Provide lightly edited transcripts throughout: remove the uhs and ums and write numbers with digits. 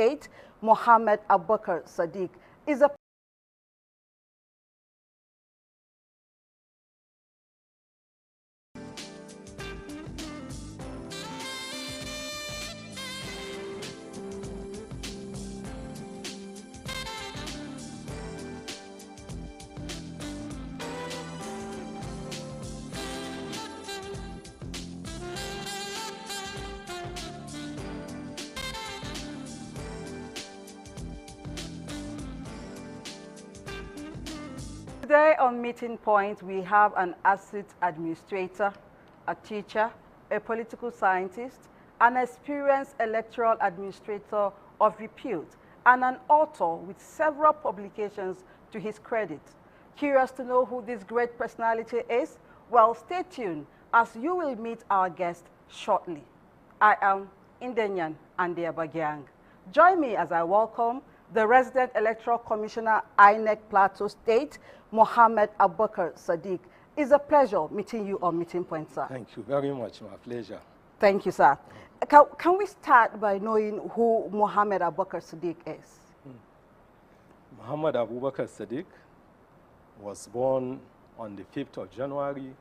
State, Mohammed Abubakar Sadiq, is a Today on Meeting Point, we have an asset administrator, a teacher, a political scientist, an experienced electoral administrator of repute, and an author with several publications to his credit. Curious to know who this great personality is? Well, stay tuned as you will meet our guest shortly. I am Indenyan Andeabagyang. Join me as I welcome the resident electoral commissioner, Inec Plateau State, Mohammed Abubakar Sadiq. It's a pleasure meeting you on Meeting Point, sir. Thank you very much. My pleasure. Thank you, sir. Can we start by knowing who Mohammed Abubakar Sadiq is? Mohammed Abubakar Sadiq was born on the 5th of January,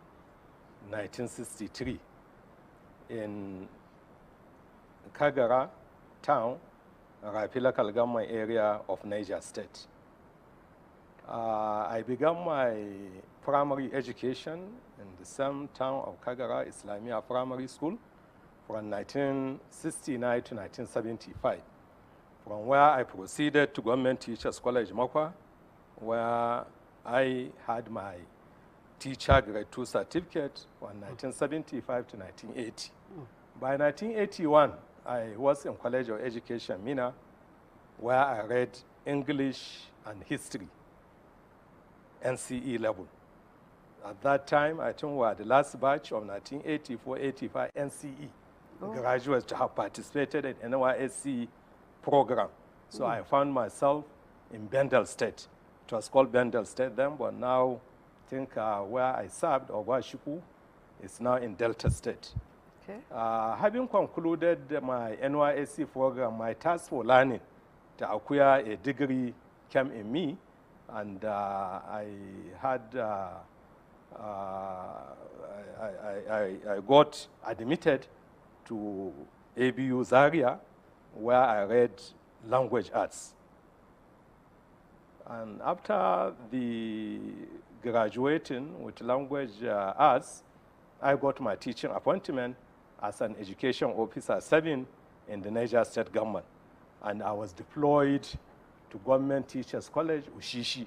1963 in Kagara town, Rapila Kalgama area of Niger State. I began my primary education in the same town of Kagara Islamia Primary School from 1969 to 1975, from where I proceeded to Government Teachers College, Mokwa, where I had my teacher grade 2 certificate from 1975 to 1980. By 1981, I was in College of Education, Mina, where I read English and History, NCE level. At that time, I think we were the last batch of 1984-85 NCE graduates to have participated in NYSC program. So I found myself in Bendel State. It was called Bendel State then, but now I think where I served, Obashiku, is now in Delta State. Okay. Having concluded my NYSC program, my task for learning to acquire a degree came in me, and I got admitted to ABU Zaria, where I read language arts. And after the graduating with language arts, I got my teaching appointment as an education officer serving in the Niger State government. And I was deployed to Government Teachers College, Ushishi.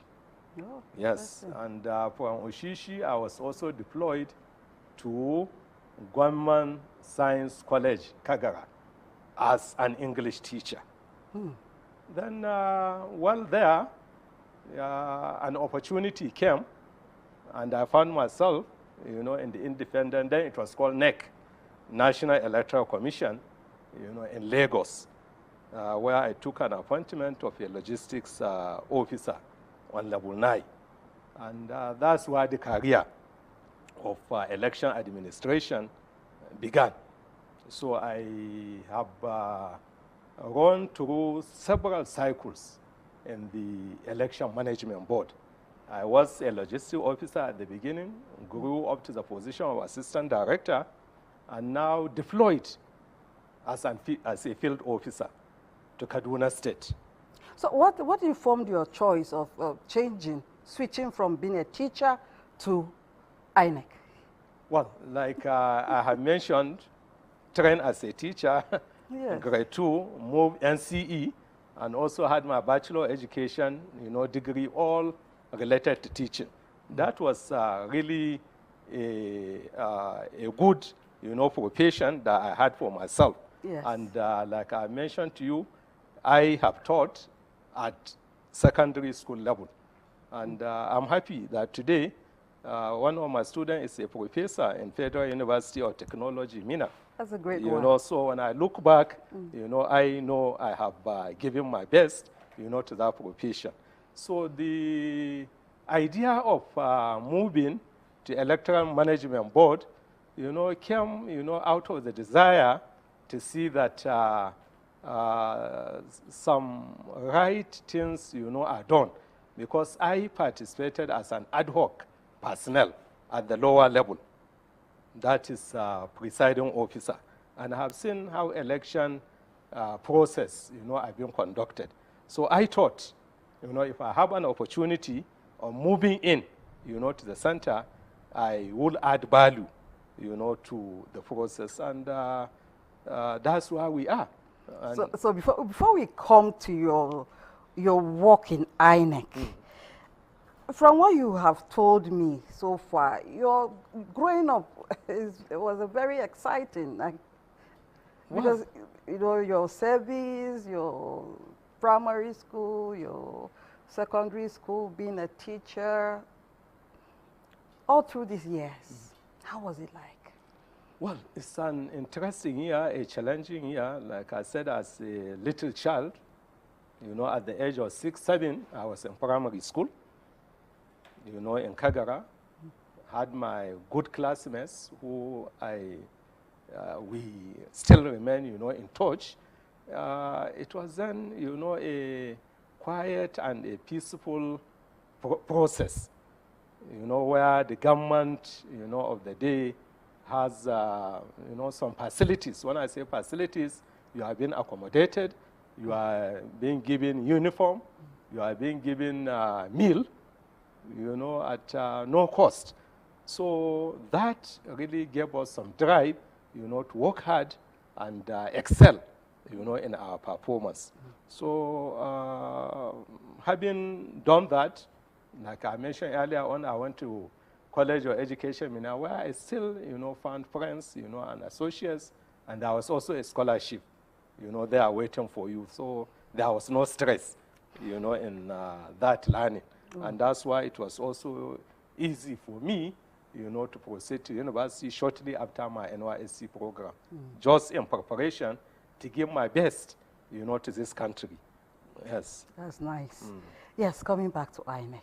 Oh, yes, and from Ushishi, I was also deployed to Government Science College, Kagara, as an English teacher. Then, while there, an opportunity came, and I found myself, in the independent, then it was called Inec, National Electoral Commission, in Lagos, where I took an appointment of a logistics officer on level 9. And that's where the career of election administration began. So I have run through several cycles in the election management board. I was a logistics officer at the beginning, grew up to the position of assistant director, and now deployed as a field officer to Kaduna State. So what informed your choice of switching from being a teacher to Inec? Well, like I have mentioned, trained as a teacher, yes. Grade 2, moved NCE, and also had my bachelor education, degree, all related to teaching. That was really a good, profession that I had for myself. Yes. And like I mentioned to you, I have taught at secondary school level. And I'm happy that today, one of my students is a professor in Federal University of Technology, Mina. That's a great one. So when I look back, I know I have given my best, to that profession. So the idea of moving to electoral management board, came, out of the desire to see that some right things, are done, because I participated as an ad hoc personnel at the lower level, that is presiding officer, and I have seen how election process, are being conducted. So I thought, if I have an opportunity of moving in, to the center, I will add value, to the process, and that's where we are. So before we come to your work in Inec, from what you have told me so far, your growing up was a very exciting, because your service, your primary school, your secondary school, being a teacher, all through these years, how was it like? Well, it's an interesting year, a challenging year. Like I said, as a little child, at the age of 6, 7, I was in primary school, in Kagara. Had my good classmates who we still remain, in touch. It was then, a quiet and a peaceful process, where the government, of the day has, some facilities. When I say facilities, you are being accommodated, you are being given uniform, you are being given meal, at no cost. So that really gave us some drive, to work hard and excel, in our performance. So having done that, like I mentioned earlier on, I went to College of Education, where I still, found friends, and associates, and there was also a scholarship, there waiting for you. So there was no stress, in that learning. And that's why it was also easy for me, to proceed to university shortly after my NYSC program, just in preparation to give my best, to this country. Yes. That's nice. Yes, coming back to Inec.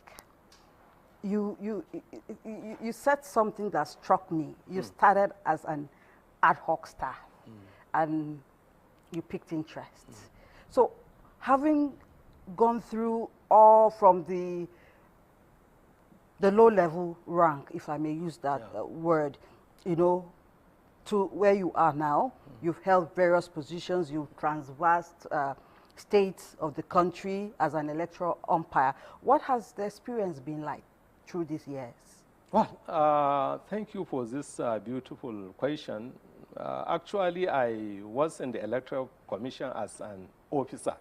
You said something that struck me. You started as an ad hoc staff, and you picked interests. So having gone through all from the low-level rank, if I may use that word, to where you are now, you've held various positions, you've traversed states of the country as an electoral umpire. What has the experience been like through these years? Well, thank you for this beautiful question. Actually, I was in the Electoral Commission as an officer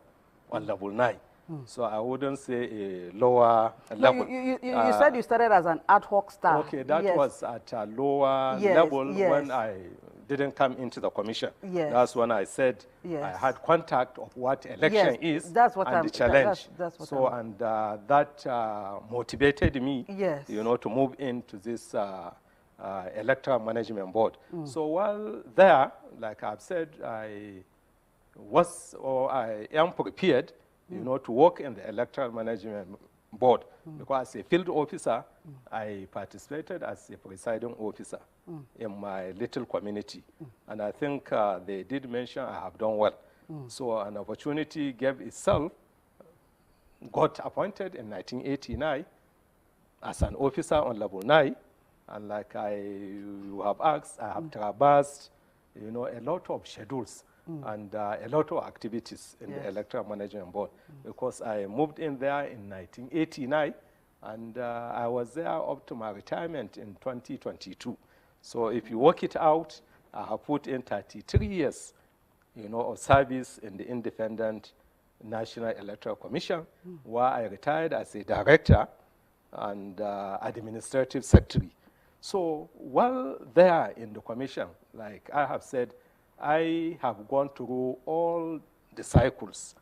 on level 9. So I wouldn't say a lower level. You said you started as an ad hoc staff. Okay, that was at a lower level when I didn't come into the commission. That's when I said I had contact of what election is that's what and the challenge. That's what that motivated me, to move into this electoral management board. So while there, like I've said, I am prepared, to work in the electoral management board, because as a field officer, I participated as a presiding officer in my little community. And I think they did mention I have done well. So an opportunity gave itself, got appointed in 1989 as an officer on level 9. And like you have asked, I have traversed, a lot of schedules and a lot of activities in the electoral management board, because I moved in there in 1989, and I was there up to my retirement in 2022. So if you work it out, I have put in 33 years, of service in the Independent National Electoral Commission, where I retired as a director and administrative secretary. So while there in the commission, like I have said, I have gone through all the cycles,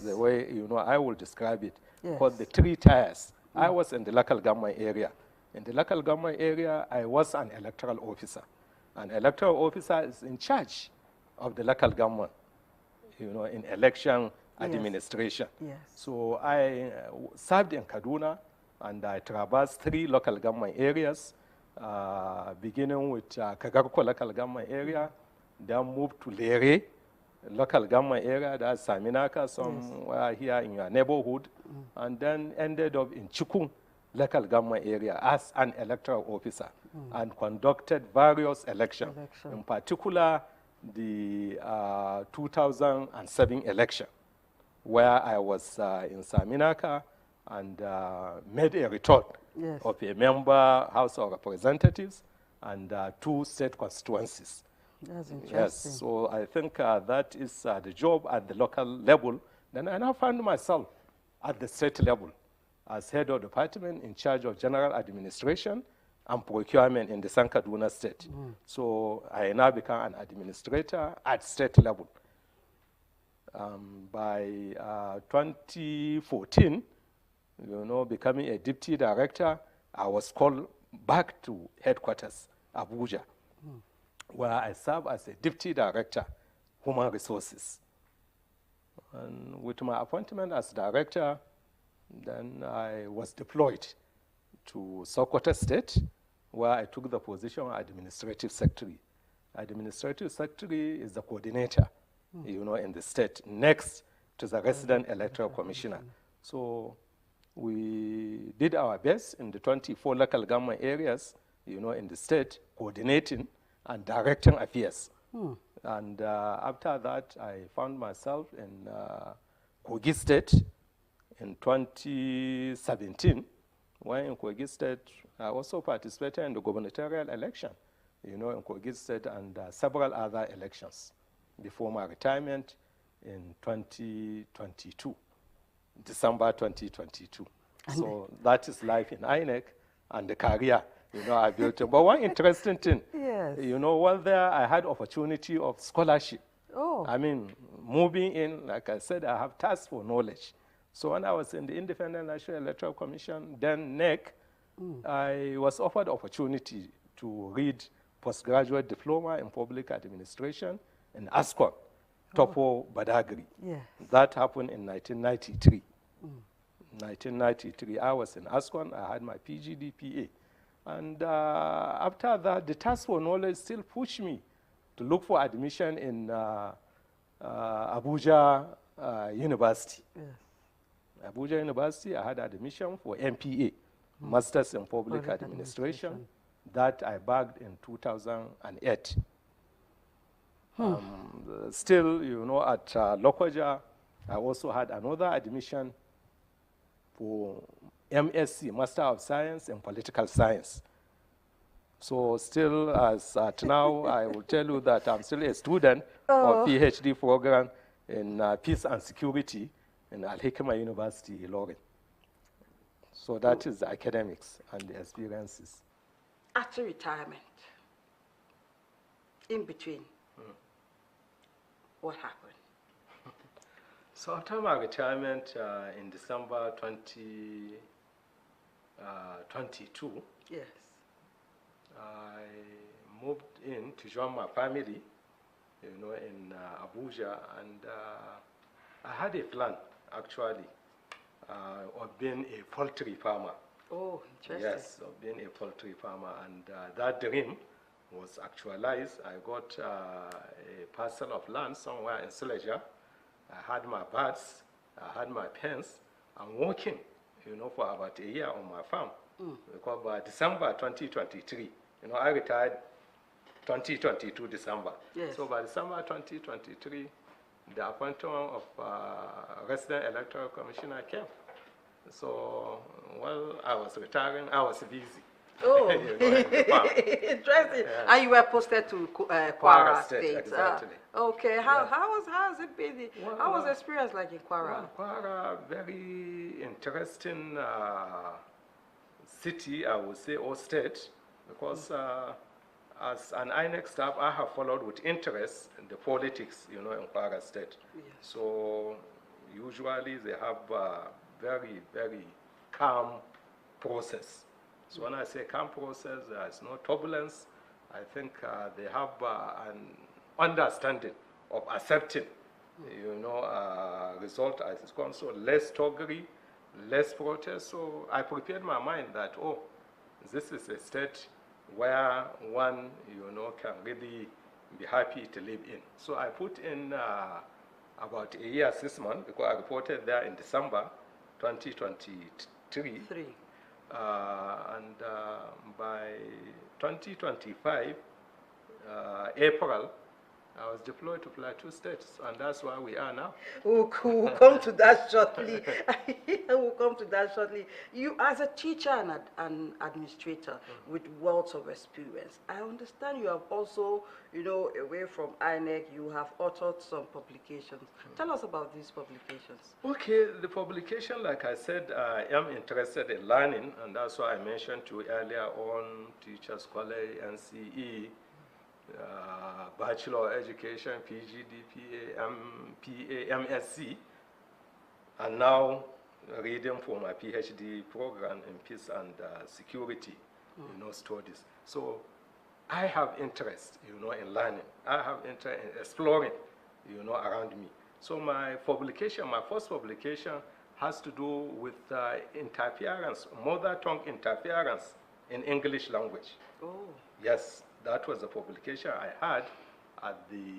the way, I will describe it, for the 3 tiers. I was in the local government area. In the local government area, I was an electoral officer. An electoral officer is in charge of the local government, in election administration. So I served in Kaduna, and I traversed 3 local government areas, beginning with Kagarko local government area, then moved to Lere, local government area, that's Saminaka, somewhere here in your neighborhood, and then ended up in Chukung local government area as an electoral officer and conducted various elections, in particular the 2007 election, where I was in Saminaka and made a return of a member House of Representatives and 2 state constituencies. That's interesting. Yes, so I think that is the job at the local level. Then I now found myself at the state level as head of department in charge of general administration and procurement in the Sankaduna state. So I now become an administrator at state level. By 2014, becoming a deputy director, I was called back to headquarters, Abuja, where I serve as a deputy director, human resources. And with my appointment as director, then I was deployed to Sokoto State, where I took the position of administrative secretary. Administrative secretary is the coordinator, in the state, next to the resident electoral commissioner. So we did our best in the 24 local government areas, in the state, coordinating and directing affairs. And after that, I found myself in Kogi State in 2017, when in Kogi State, I also participated in the gubernatorial election, in Kogi State and several other elections before my retirement in 2022, December 2022. So that is life in Inec and the career, I built. But one interesting thing, while there I had opportunity of scholarship. I mean, moving in, like I said, I have task for knowledge. So when I was in the Independent National Electoral Commission, then Inec, I was offered opportunity to read postgraduate diploma in public administration in ASCON, Topo Badagry. That happened in 1993. 1993, I was in ASCON, I had my PGDPA. And after that, the task for knowledge still pushed me to look for admission in Abuja University. Abuja University, I had admission for MPA, Masters in Public Administration, that I bagged in 2008. Still, at Lokoja, I also had another admission for MSc, Master of Science in Political Science. So still, as at now, I will tell you that I'm still a student of PhD program in Peace and Security in Al-Hikma University, Ilorin. So that is the academics and the experiences. After retirement, in between, what happened? So after my retirement in December 2022, I moved in to join my family, in Abuja, and I had a plan, actually, of being a poultry farmer. Oh, interesting. Yes, of being a poultry farmer, and that dream was actualized. I got a parcel of land somewhere in Silesia. I had my birds, I had my pens. I'm working, for about a year on my farm. Because by December 2023, I retired 2022 December. So by December 2023, the appointment of resident electoral commissioner came. So while I was retiring, I was busy. Oh, interesting. And you were posted to Kwara State. Exactly. Okay. How has it been? How was the experience like in Kwara? Kwara, very interesting city, I would say, or state, because as an Inec staff, I have followed with interest in the politics, in Kwara State. So usually they have a very, very calm process. So when I say calm process, there is no turbulence. I think they have an understanding of accepting, result as it's gone. So less toggery, less protest. So I prepared my mind that, this is a state where one, can really be happy to live in. So I put in about a year, 6 months, because I reported there in December 2023. And by 2025, April, I was deployed to Plateau State, and that's where we are now. We'll come to that shortly. We'll come to that shortly. You, as a teacher and an administrator with wealth of experience, I understand you have also, you know, away from Inec, you have authored some publications. Tell us about these publications. Okay, the publication, like I said, I am interested in learning, and that's why I mentioned to you earlier on Teachers College, NCE, Bachelor of Education, PGD, PA, MSc, and now reading for my PhD program in Peace and Security, you know, studies. So I have interest, you know, in learning. I have interest in exploring, you know, around me. So my publication, my first publication, has to do with interference, mother tongue interference in English language. Oh. Yes, that was the publication I had at the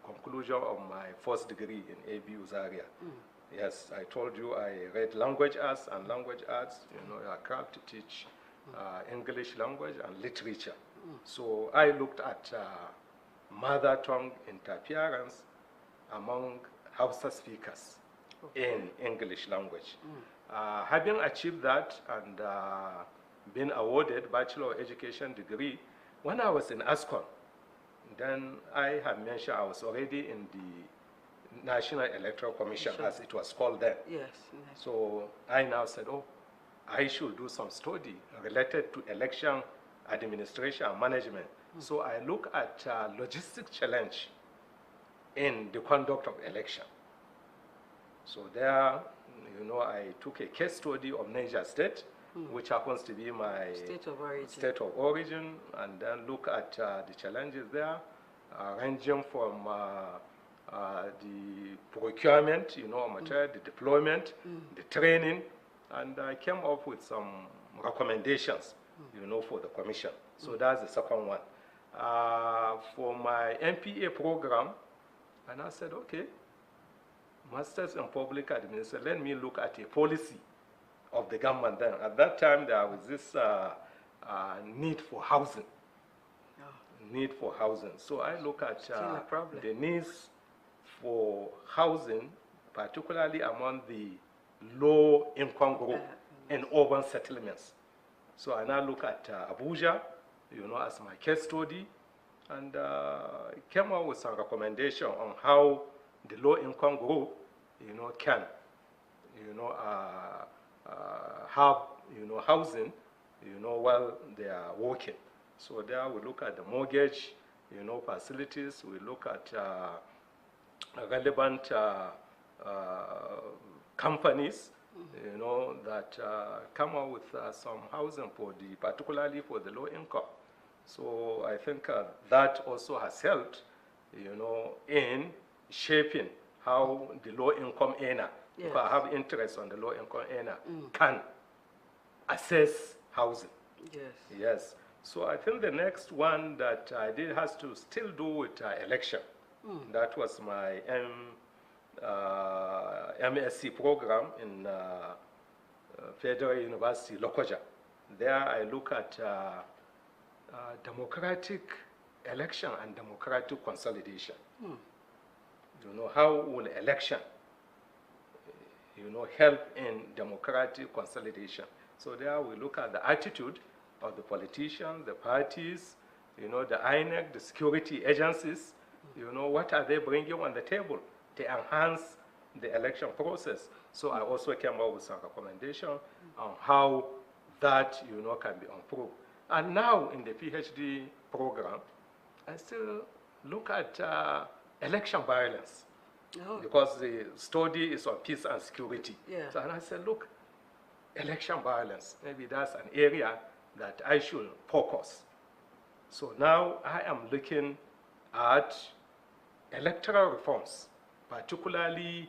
conclusion of my first degree in ABU Zaria. Yes, I told you I read language arts, and language arts, you know, are craft to teach English language and literature. So I looked at mother tongue interference among Hausa speakers in English language. Having achieved that and been awarded Bachelor of Education degree, when I was in ASCON, then I had mentioned I was already in the National Electoral Commission, as it was called then. Yes. So I now said, oh, I should do some study related to election administration and management. So I look at logistic challenge in the conduct of election. So there, you know, I took a case study of Niger State, which happens to be my state of origin, and then look at the challenges there, ranging from the procurement, you know, material, the deployment, the training, and I came up with some recommendations, you know, for the commission. So that's the second one. For my MPA program, and I said, okay, Masters in Public Administration, let me look at a policy of the government then. At that time, there was this need for housing. Need for housing. So I look at the needs for housing, particularly among the low-income group in urban settlements. So I now look at Abuja, you know, as my case study, and came up with some recommendation on how the low-income group, you know, can, you know, have, you know, housing, you know, while they are working. So there we look at the mortgage, you know, facilities. We look at relevant companies, you know, that come up with some housing for the, particularly for the low income. So I think that also has helped, you know, in shaping how the low income earner, if I have interest on the low income earner, can assess housing. Yes. So I think the next one that I did has to still do with election. That was my MSc program in Federal University, Lokoja. There I look at democratic election and democratic consolidation. You know, how will election, you know, help in democratic consolidation? So there we look at the attitude of the politicians, the parties, you know, the Inec, the security agencies, you know, what are they bringing on the table to enhance the election process? So I also came up with some recommendation on how that, you know, can be improved. And now in the PhD program, I still look at election violence, because the study is on peace and security. So, and I said, look, election violence, maybe that's an area that I should focus. So now I am looking at electoral reforms, particularly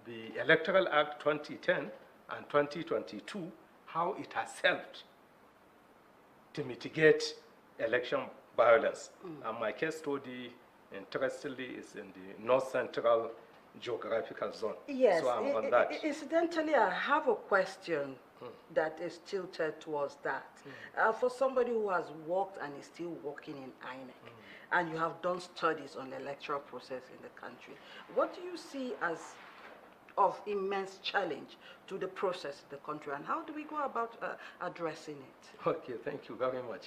the Electoral Act 2010 and 2022, how it has helped to mitigate election violence. And my case study interestingly, is in the North Central geographical zone. Yes, so I'm on that. Incidentally, I have a question that is tilted towards that. For somebody who has worked and is still working in INEC, and you have done studies on the electoral process in the country, what do you see as of immense challenge to the process in the country, and how do we go about addressing it? Okay, thank you very much.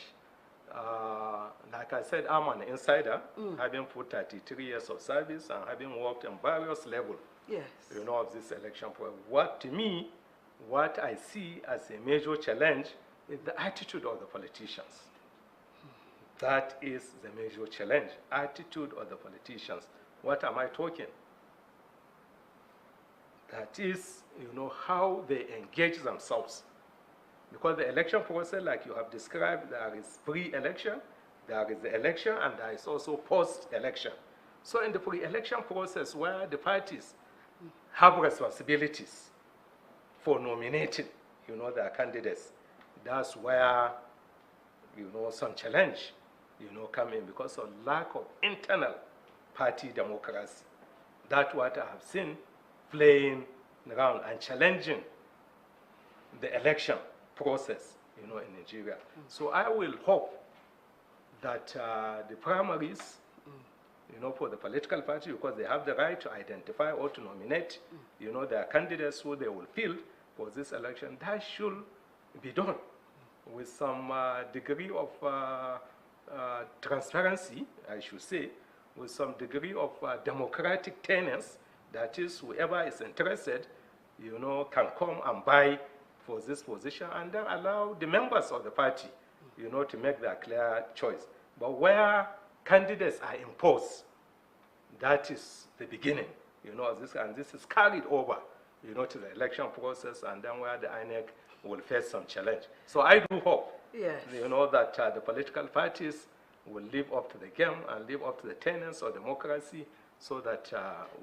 Like I said, I'm an insider, having put 33 years of service and having worked in various levels, Yes. of this election program. To me, what I see as a major challenge is the attitude of the politicians. That is the major challenge, attitude of the politicians. What am I talking? That is, how they engage themselves. Because the election process, like you have described, there is pre-election, there is the election, and there is also post-election. So in the pre-election process, where the parties have responsibilities for nominating, their candidates, that's where, some challenge, come in because of lack of internal party democracy. That's what I have seen playing around and challenging the election process, in Nigeria. So I will hope that the primaries, for the political party, because they have the right to identify or to nominate, their candidates who they will field for this election, that should be done with some degree of transparency, I should say, with some degree of democratic tenets. That is, whoever is interested, can come and buy for this position, and then allow the members of the party, to make their clear choice. But where candidates are imposed, that is the beginning, and this is carried over, to the election process, and then where the INEC will face some challenge. So I do hope, yes, that the political parties will live up to the game and live up to the tenets of democracy, so that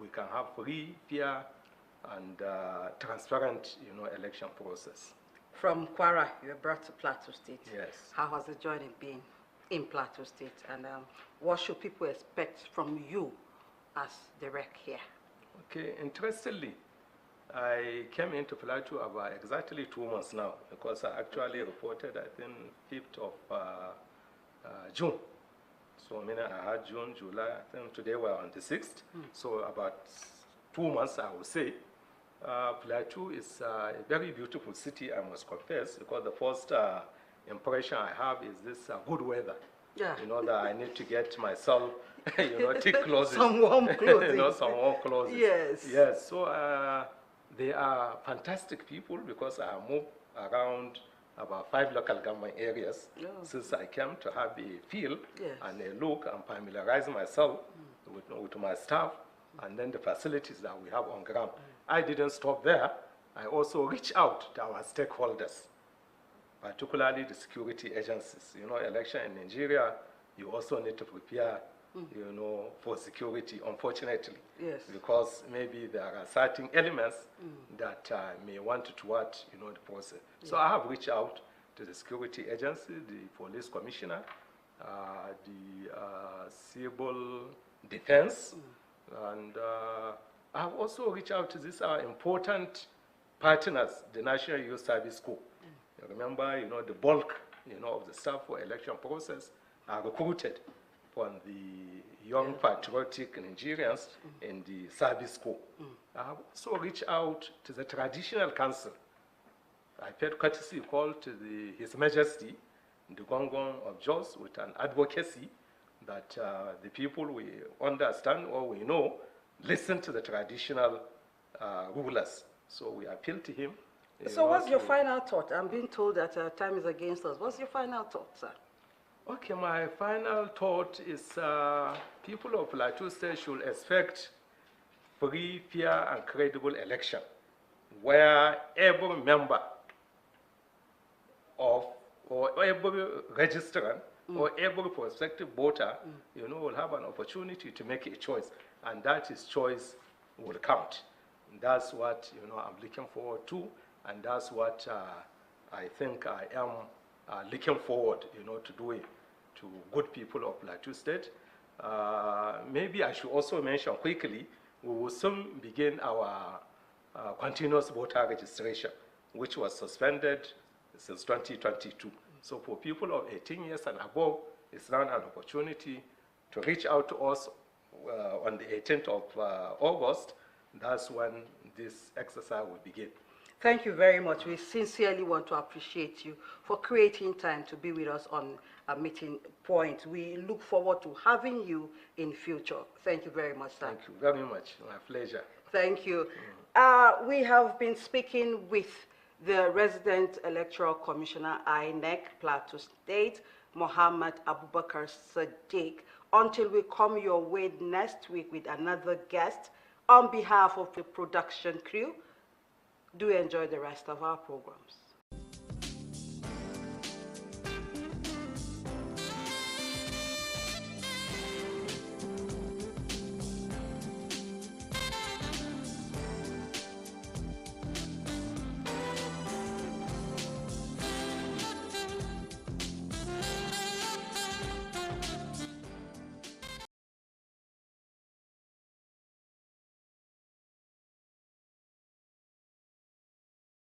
we can have free, fair, and transparent, election process. From Kwara, you were brought to Plateau State. Yes. How has the journey been in Plateau State, and what should people expect from you as the rec here? Okay, interestingly, I came into Plateau about exactly 2 months now, because I actually reported, I think, 5th of June. So I had June, July, I think today we're on the 6th. So about 2 months, I would say. Plateau is a very beautiful city, I must confess, because the first impression I have is this good weather. Yeah. That I need to get myself, thick clothes. Some warm clothing. Some warm clothes. Yes. Yes, so they are fantastic people, because I have moved around about 5 local government areas since I came to have a feel and a look and familiarize myself with my staff and then the facilities that we have on ground. I didn't stop there. I also reached out to our stakeholders, particularly the security agencies. Election in Nigeria, you also need to prepare, for security, unfortunately. Yes. Because maybe there are certain elements that may want to thwart, the process. So I have reached out to the security agency, the police commissioner, the civil defense, and I have also reached out to these important partners, the National Youth Service Corps. Remember, the bulk, of the staff for election process are recruited from the young patriotic Nigerians in the service corps. I have also reached out to the traditional council. I paid courtesy call to His Majesty, the Gongon of Jos, with an advocacy that the people we understand or we know listen to the traditional rulers. So we appeal to him. So what's your final thought? I'm being told that time is against us. What's your final thought, sir? Okay, my final thought is people of Plateau State should expect free, fair, and credible election, where every member of, or every registrant, or every prospective voter, will have an opportunity to make a choice, and that his choice will count. And that's what, I'm looking forward to, and that's what I think I am looking forward, to doing to good people of Plateau State. Maybe I should also mention quickly, we will soon begin our continuous voter registration, which was suspended since 2022. So for people of 18 years and above, it's now an opportunity to reach out to us on the 18th of August. That's when this exercise will begin. Thank you very much. We sincerely want to appreciate you for creating time to be with us on a meeting point. We look forward to having you in future. Thank you very much, sir. Thank you very much. My pleasure. Thank you. We have been speaking with the Resident Electoral Commissioner, Inec, Plateau State, Mohammed Abubakar Sadiq. Until we come your way next week with another guest, on behalf of the production crew, do enjoy the rest of our programs.